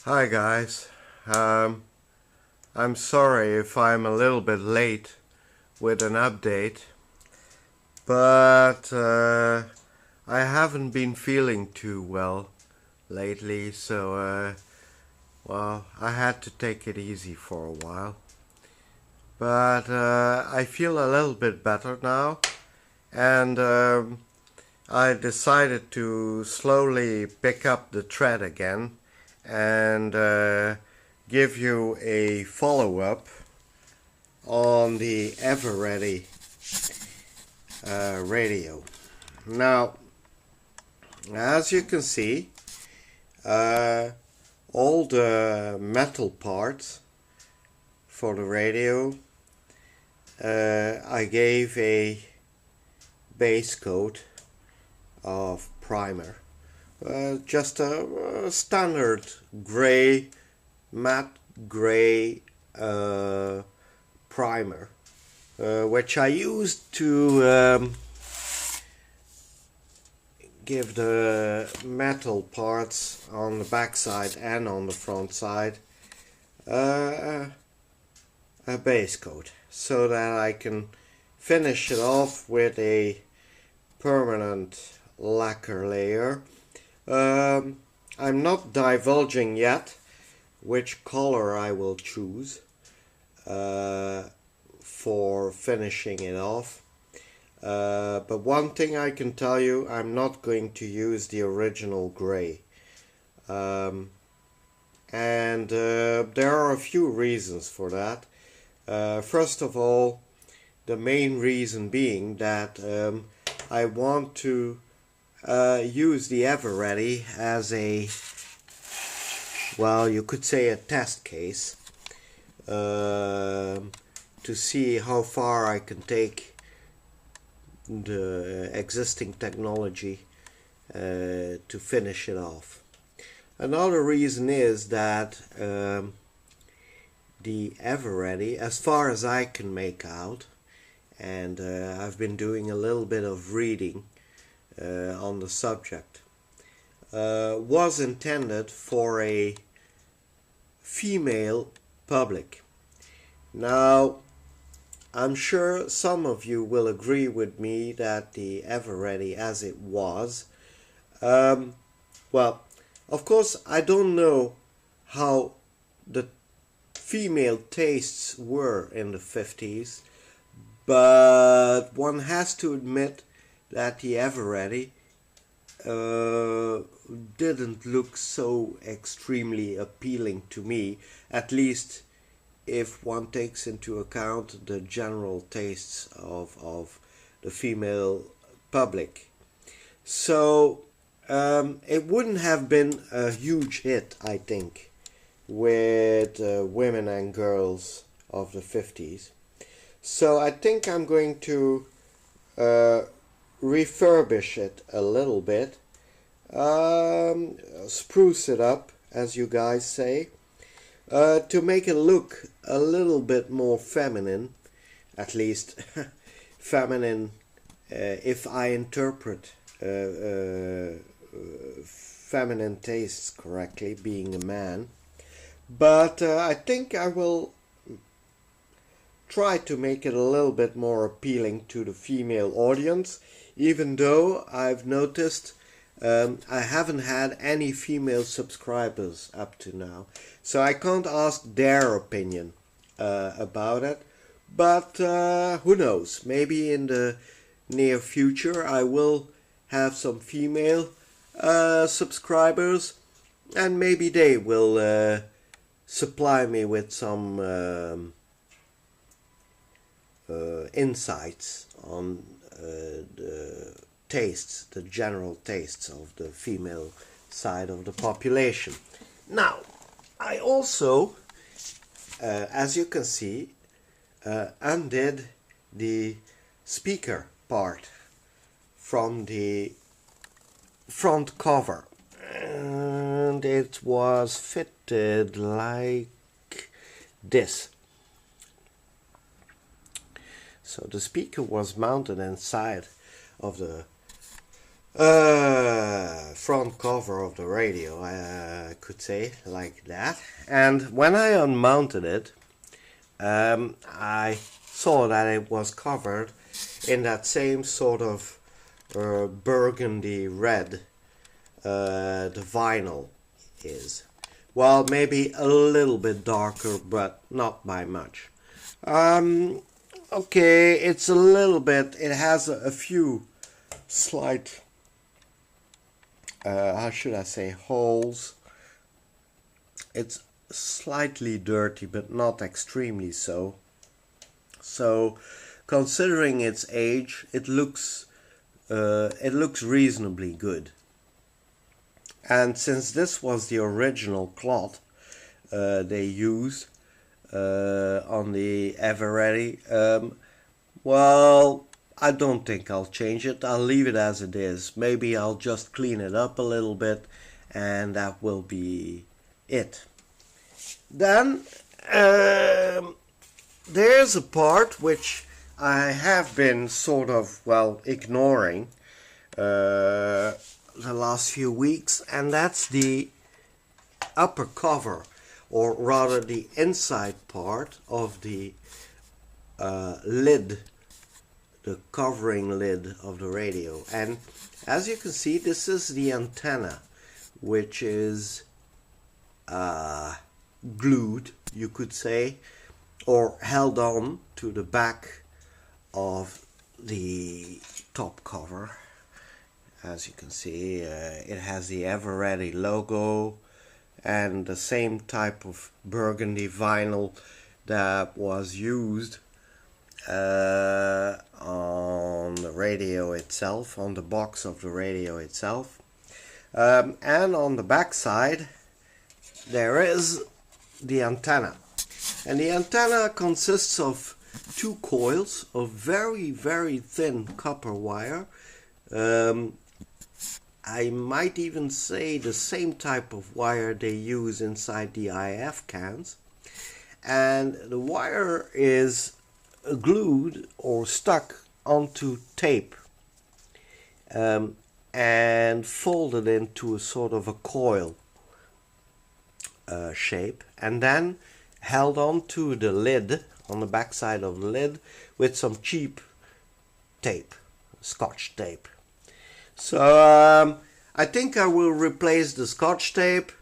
Hi guys, I'm sorry if I'm a little bit late with an update, but I haven't been feeling too well lately, so well, I had to take it easy for a while. But I feel a little bit better now, and I decided to slowly pick up the thread again and give you a follow-up on the EverReady radio. Now, as you can see, all the metal parts for the radio I gave a base coat of primer. Just a standard gray, matte gray primer, which I used to give the metal parts on the back side and on the front side a base coat, so that I can finish it off with a permanent lacquer layer. I'm not divulging yet which color I will choose for finishing it off. But one thing I can tell you, I'm not going to use the original gray. And there are a few reasons for that. First of all, the main reason being that I want to use the EverReady as a, well, you could say a test case to see how far I can take the existing technology to finish it off. Another reason is that the EverReady, as far as I can make out, and I've been doing a little bit of reading on the subject, was intended for a female public. Now, I'm sure some of you will agree with me that the EverReady as it was, well, of course I don't know how the female tastes were in the 50s, but one has to admit that the EverReady didn't look so extremely appealing to me, at least if one takes into account the general tastes of the female public. So it wouldn't have been a huge hit, I think, with women and girls of the 50s. So I think I'm going to refurbish it a little bit, spruce it up, as you guys say, to make it look a little bit more feminine, at least feminine if I interpret feminine tastes correctly, being a man. But I think I will try to make it a little bit more appealing to the female audience, even though I've noticed I haven't had any female subscribers up to now, so I can't ask their opinion about it. But who knows, maybe in the near future I will have some female subscribers, and maybe they will supply me with some insights on the tastes, the general tastes of the female side of the population. Now, I also, as you can see, undid the speaker part from the front cover, and it was fitted like this. So the speaker was mounted inside of the front cover of the radio, I could say, like that. And when I unmounted it, I saw that it was covered in that same sort of burgundy red the vinyl is. Well, maybe a little bit darker, but not by much. Okay, it's a little bit, it has a few slight, how should I say, holes. It's slightly dirty, but not extremely so. So, considering its age, it looks reasonably good. And since this was the original cloth they used on the EverReady, well, I don't think I'll change it. I'll leave it as it is. Maybe I'll just clean it up a little bit, and that will be it. Then there's a part which I have been sort of, well, ignoring the last few weeks, and that's the upper cover, or rather the inside part of the lid, the covering lid of the radio. And as you can see, this is the antenna, which is glued, you could say, or held on to the back of the top cover. As you can see, it has the EverReady logo and the same type of burgundy vinyl that was used on the radio itself, on the box of the radio itself. And on the back side there is the antenna. And the antenna consists of two coils of very, very thin copper wire. I might even say the same type of wire they use inside the IF cans. And the wire is glued or stuck onto tape and folded into a sort of a coil shape, and then held onto the lid, on the back side of the lid, with some cheap tape, Scotch tape. So I think I will replace the Scotch tape.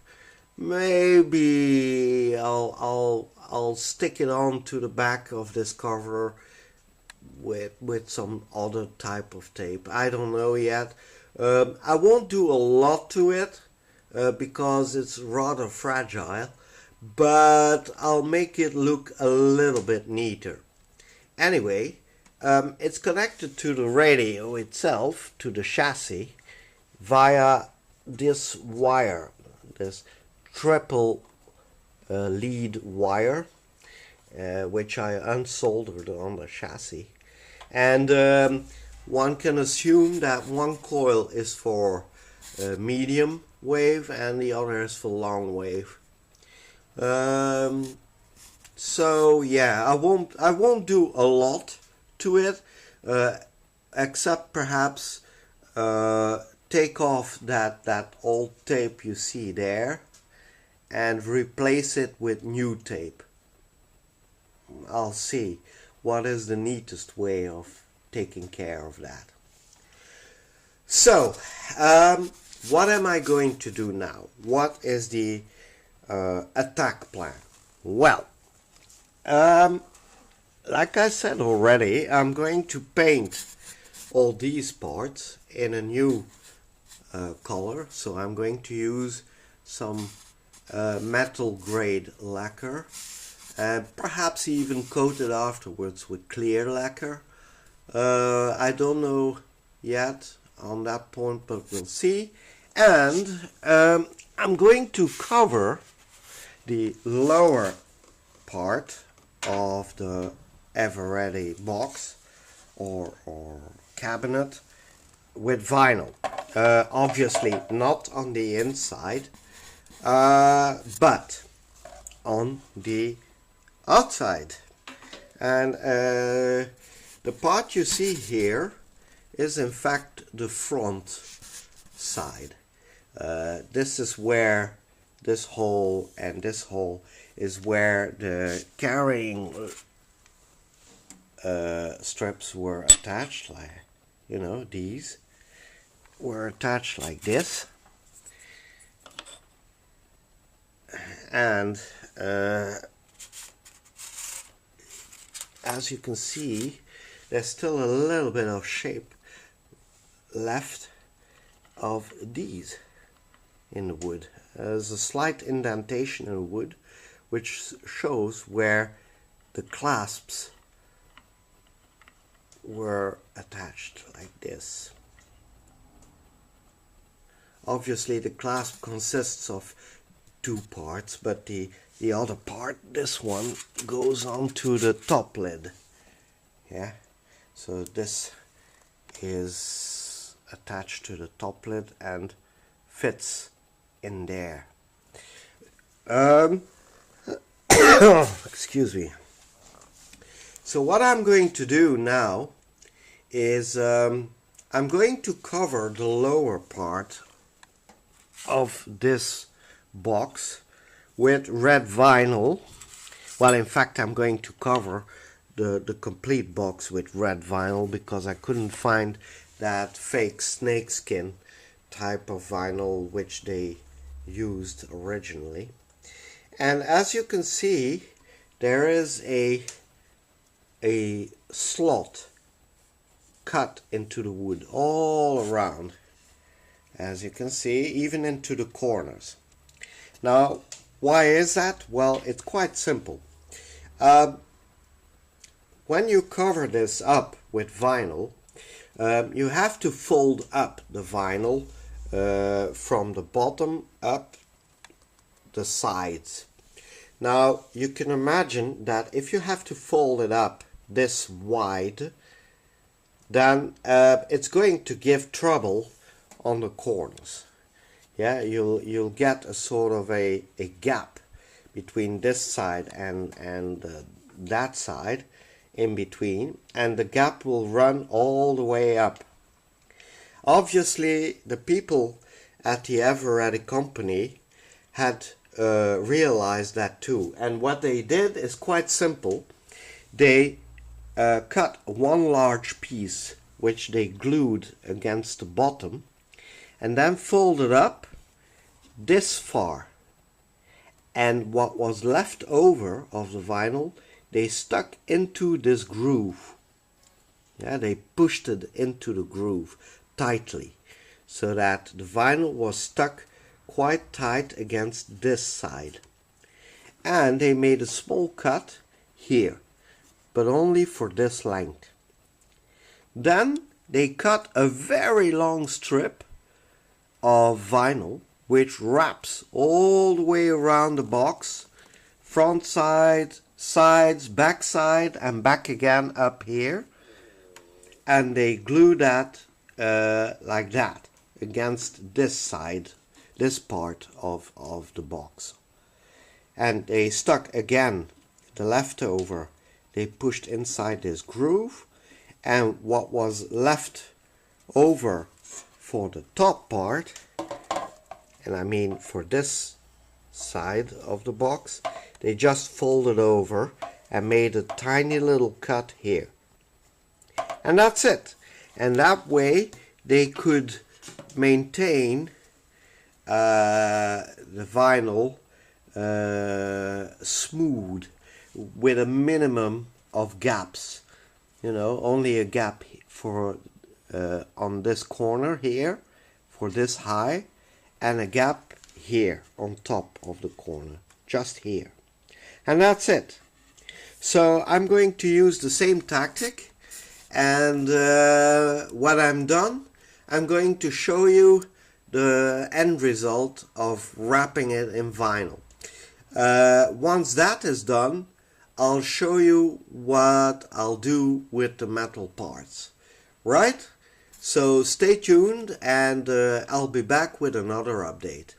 Maybe I'll stick it on to the back of this cover with some other type of tape. I don't know yet. I won't do a lot to it because it's rather fragile, but I'll make it look a little bit neater. Anyway, it's connected to the radio itself, to the chassis, via this wire, this triple lead wire, which I unsoldered on the chassis. And one can assume that one coil is for medium wave and the other is for long wave. So yeah, I won't do a lot to it, except perhaps take off that old tape you see there and replace it with new tape. I'll see what is the neatest way of taking care of that. So what am I going to do now? What is the attack plan? Well, like I said already, I'm going to paint all these parts in a new color. So I'm going to use some metal grade lacquer, and perhaps even coat it afterwards with clear lacquer. I don't know yet on that point, but we'll see. And I'm going to cover the lower part of the EverReady box or cabinet with vinyl. Obviously not on the inside, but on the outside. And the part you see here is in fact the front side. This is where this hole and this hole is where the carrying strips were attached, like, you know, these were attached like this. And as you can see, there's still a little bit of shape left of these in the wood. There's a slight indentation in the wood which shows where the clasps were attached like this. Obviously the clasp consists of two parts, but the other part, this one, goes onto the top lid. Yeah, so this is attached to the top lid and fits in there. Excuse me. So what I'm going to do now is I'm going to cover the lower part of this box with red vinyl. Well, in fact, I'm going to cover the complete box with red vinyl because I couldn't find that fake snakeskin type of vinyl which they used originally. And as you can see, there is a slot cut into the wood all around, as you can see, even into the corners. Now, why is that? Well, it's quite simple. When you cover this up with vinyl, you have to fold up the vinyl from the bottom up the sides. Now, you can imagine that if you have to fold it up this wide, then it's going to give trouble on the corners. Yeah, you'll get a sort of a gap between this side and that side in between, and the gap will run all the way up. Obviously, the people at the EverReady company had realized that too, and what they did is quite simple. They cut one large piece which they glued against the bottom and then folded up this far, and what was left over of the vinyl they stuck into this groove. Yeah, they pushed it into the groove tightly so that the vinyl was stuck quite tight against this side. And they made a small cut here, but only for this length. Then they cut a very long strip of vinyl which wraps all the way around the box, front side, sides, back side, and back again up here, and they glue that like that against this side, this part of the box. And they stuck again the leftover, they pushed inside this groove, and what was left over for the top part, and I mean for this side of the box, they just folded over and made a tiny little cut here. And that's it. And that way they could maintain the vinyl smooth with a minimum of gaps. You know, only a gap for on this corner here for this high, and a gap here on top of the corner, just here. And that's it. So I'm going to use the same tactic, and when I'm done, I'm going to show you the end result of wrapping it in vinyl. Once that is done, I'll show you what I'll do with the metal parts. Right? So stay tuned, and I'll be back with another update.